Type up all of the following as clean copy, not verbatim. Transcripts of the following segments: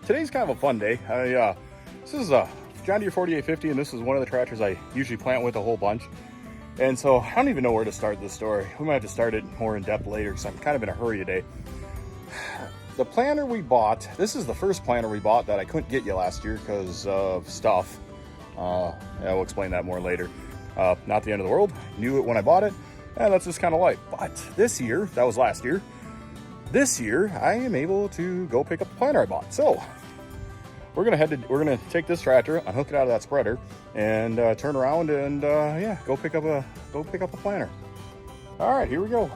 today's kind of a fun day. This is a John Deere 4850, and this is one of the tractors I usually plant with a whole bunch. And so I don't even know where to start this story. We might have to start it more in depth later because I'm kind of in a hurry today. The planter we bought, this is the first planter we bought that I couldn't get you last year because of stuff. Yeah, we'll explain that more later. Not the end of the world. Knew it when I bought it, and that's just kind of life. But this year, that was last year. This year, I am able to go pick up the planter I bought. So we're gonna take this tractor, unhook it out of that spreader, and turn around and yeah, go pick up a planter. All right, here we go.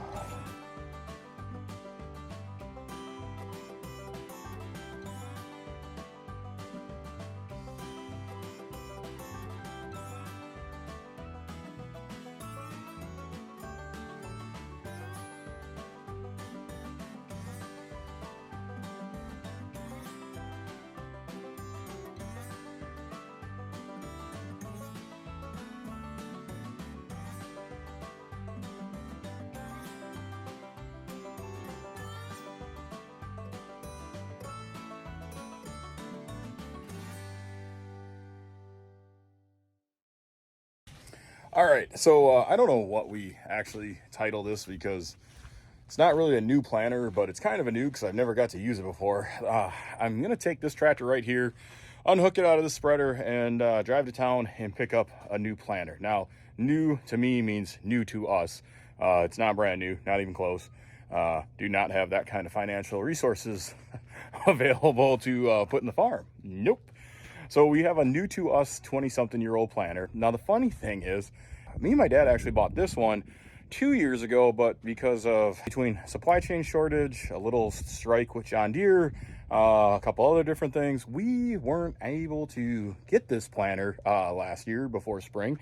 All right, so I don't know what we actually title this because it's not really a new planter, but it's kind of a new because I've never got to use it before. I'm going to take this tractor right here, unhook it out of the spreader, and drive to town and pick up a new planter. Now, new to me means new to us. It's not brand new, not even close. Do not have that kind of financial resources available to put in the farm. Nope. So we have a new to us 20-something-year-old planter. Now, the funny thing is, me and my dad actually bought this one 2 years ago, but because of between supply chain shortage, a little strike with John Deere, a couple other different things, we weren't able to get this planter last year before spring.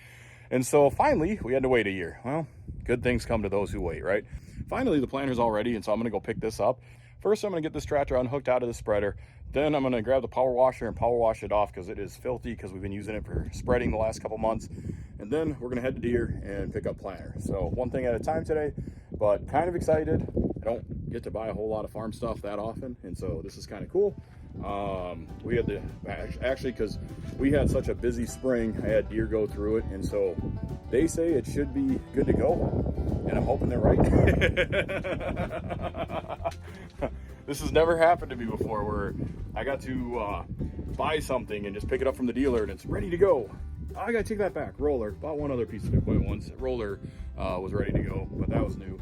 And so finally, we had to wait a year. Well, good things come to those who wait, right? Finally, the planter's all ready, and so I'm gonna go pick this up. First, I'm gonna get this tractor unhooked out of the spreader. Then I'm gonna grab the power washer and power wash it off because it is filthy because we've been using it for spreading the last couple months. And then we're gonna head to Deere and pick up planter. So one thing at a time today, but kind of excited. I don't get to buy a whole lot of farm stuff that often, and so this is kind of cool. We had to actually, because we had such a busy spring, I had Deere go through it, and so they say it should be good to go, and I'm hoping they're right. This has never happened to me before, where I got to buy something and just pick it up from the dealer and it's ready to go. I gotta take that back. Roller, bought one other piece of equipment once. Roller was ready to go, but that was new.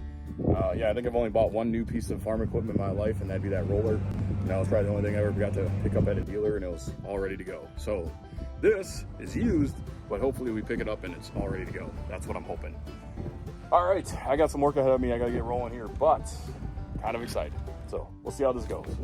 Yeah, I think I've only bought one new piece of farm equipment in my life, and that'd be that roller. And that was probably the only thing I ever got to pick up at a dealer, and it was all ready to go. So this is used, but hopefully we pick it up and it's all ready to go. That's what I'm hoping. All right, I got some work ahead of me. I gotta get rolling here, but kind of excited. So we'll see how this goes.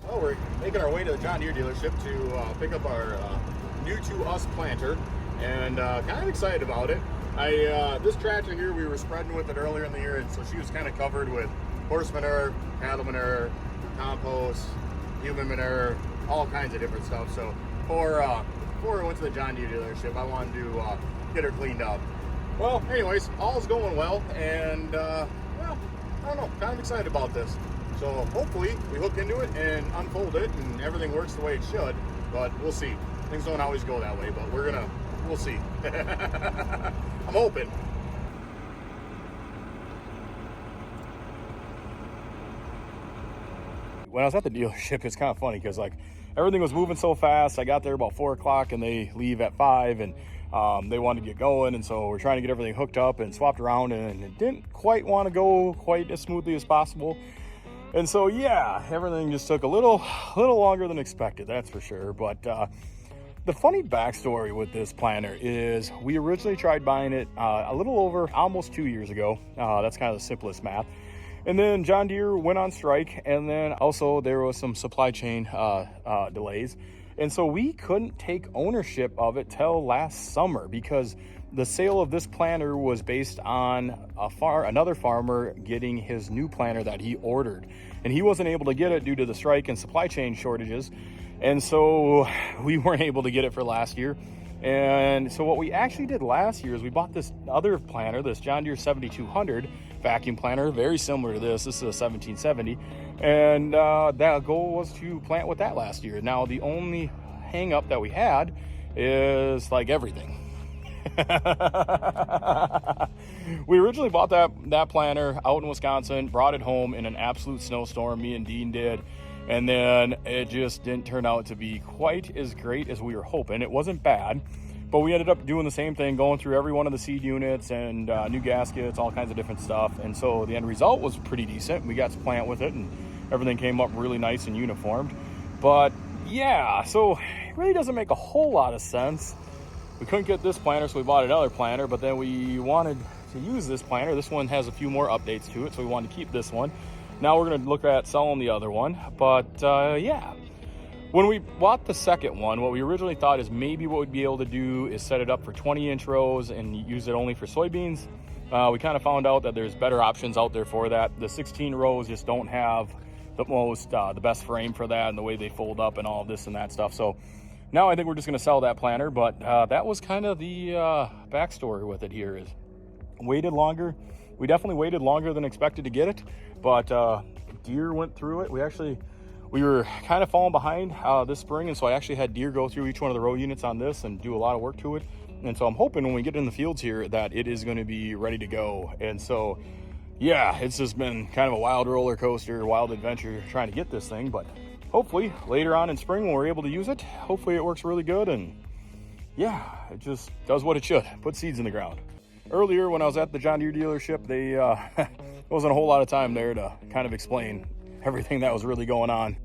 Well, we're making our way to the John Deere dealership to pick up our new to us planter, and kind of excited about it. This tractor here, we were spreading with it earlier in the year, and so she was kind of covered with horse manure, cattle manure, compost, human manure, all kinds of different stuff. So before we went to the John Deere dealership, I wanted to get her cleaned up. Well, anyways, all's going well, and well, I don't know, kind of excited about this. So hopefully we hook into it and unfold it and everything works the way it should, but we'll see. Things don't always go that way, but we'll see. I'm hoping. When I was at the dealership, it's kind of funny because like everything was moving so fast. I got there about 4 o'clock and they leave at 5, and they wanted to get going, and so we're trying to get everything hooked up and swapped around, and it didn't quite want to go quite as smoothly as possible. And so, yeah, everything just took a little longer than expected, that's for sure. But the funny backstory with this planter is we originally tried buying it a little over almost 2 years ago. That's kind of the simplest math. And then John Deere went on strike, and then also there was some supply chain delays. And so we couldn't take ownership of it till last summer because the sale of this planter was based on another farmer getting his new planter that he ordered. And he wasn't able to get it due to the strike and supply chain shortages. And so we weren't able to get it for last year. And so what we actually did last year is we bought this other planter, this John Deere 7200 vacuum planter, very similar to this. This is a 1770. And that goal was to plant with that last year. Now, the only hang up that we had is like everything. We originally bought that planter out in Wisconsin, brought it home in an absolute snowstorm, me and Dean did. And then it just didn't turn out to be quite as great as we were hoping. It wasn't bad, but we ended up doing the same thing, going through every one of the seed units and new gaskets, all kinds of different stuff. And so the end result was pretty decent. We got to plant with it and everything came up really nice and uniformed. But yeah, so it really doesn't make a whole lot of sense. We couldn't get this planter, so we bought another planter, but then we wanted to use this planter. This one has a few more updates to it, so we wanted to keep this one. Now we're going to look at selling the other one. But yeah, when we bought the second one, what we originally thought is maybe what we'd be able to do is set it up for 20-inch rows and use it only for soybeans. We kind of found out that there's better options out there for that. The 16 rows just don't have the best frame for that and the way they fold up and all of this and that stuff. So now I think we're just going to sell that planter. But that was kind of the backstory with it here is waited longer. We definitely waited longer than expected to get it, but Deere went through it. We were kind of falling behind this spring, and so I actually had Deere go through each one of the row units on this and do a lot of work to it. And so I'm hoping when we get in the fields here that it is going to be ready to go. And so, yeah, it's just been kind of a wild roller coaster, wild adventure trying to get this thing. But hopefully later on in spring when we're able to use it, hopefully it works really good. And yeah, it just does what it should, put seeds in the ground. Earlier when I was at the John Deere dealership, they wasn't a whole lot of time there to kind of explain everything that was really going on.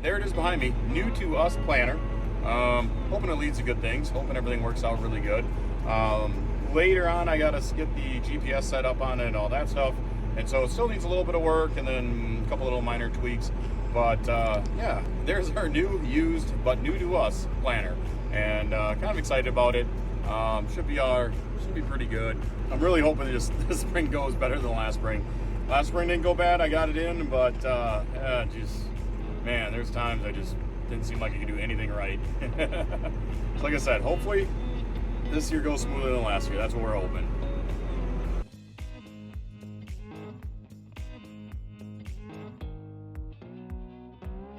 There it is behind me, new to us planter. Hoping it leads to good things, hoping everything works out really good. Later on I gotta get the GPS set up on it and all that stuff, and so it still needs a little bit of work and then a couple little minor tweaks. But yeah, there's our new, used but new to us planter, and kind of excited about it. Should be pretty good. I'm really hoping this spring goes better than last spring. Last spring didn't go bad, I got it in, but man, there's times I just didn't seem like I could do anything right. So like I said, hopefully this year goes smoother than last year. That's what we're hoping.